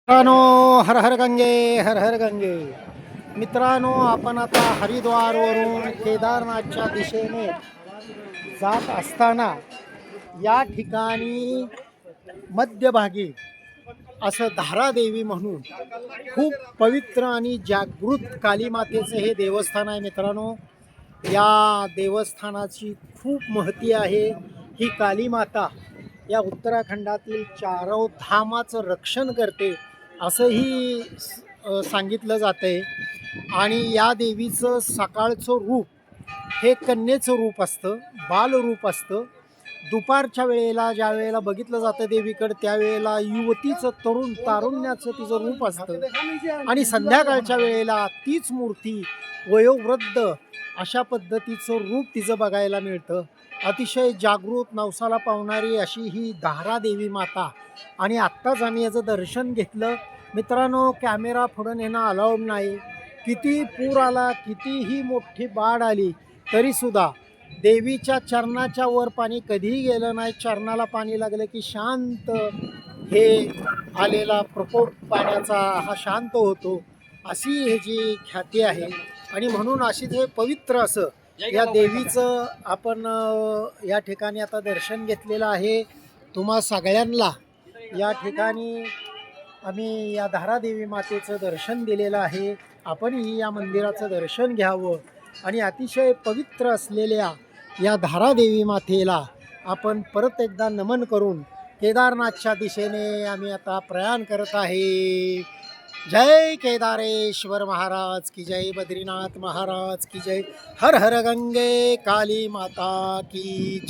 मित्रांनो, हर हर गंगे, हर हर गंगे. मित्रांनो, आपण आता हरिद्वारवरून केदारनाथच्या दिशेने जात असताना या ठिकाणी मध्यभागी असं धारादेवी म्हणून खूप पवित्र आणि जागृत कालीमातेचं हे देवस्थान आहे. मित्रांनो, या देवस्थानाची खूप महती आहे. ही कालीमाता या उत्तराखंडातील चारधामाचं रक्षण करते असंही सांगितलं जातंय. आणि या देवीचं सकाळचं रूप हे कन्येचं रूप असतं, बालरूप असतं. दुपारच्या वेळेला ज्या वेळेला बघितलं जातं देवीकडं त्यावेळेला युवतीचं तारुण्याचं तिचं रूप असतं. आणि संध्याकाळच्या वेळेला तीच मूर्ती वयोवृद्ध अशा पद्धतीचं रूप तिचं बघायला मिळतं. अतिशय जागृत नवसाला पावणारी अशी ही धारादेवी माता. आणि आत्ताच आम्ही याचं दर्शन घेतलं. मित्रांनो, कॅमेरा पुढं नेणं अलाउड नाही. किती पूर आला, कितीही मोठी बाढ आली तरीसुद्धा देवीच्या चरणाच्या वर पाणी कधीही गेलं नाही. चरणाला पाणी लागलं की शांत हे आलेला प्रकोप पाण्याचा हा शांत होतो, अशी ह्याची ख्याती आहे. आणि म्हणून अशीच हे पवित्र असं या देवीचं आपण या ठिकाणी आता दर्शन घेतलेलं आहे. तुम्हा सगळ्यांना या ठिकाणी आम्ही या धारादेवी मातेचं दर्शन दिलेलं आहे. आपणही या मंदिराचं दर्शन घ्यावं आणि अतिशय पवित्र असलेल्या या धारादेवी मातेला आपण परत एकदा नमन करून केदारनाथच्या दिशेने आम्ही आता प्रयाण करत आहे. जय केदारेश्वर महाराज की जय, बद्रीनाथ महाराज की जय, हर हर गंगे काली माता की जय.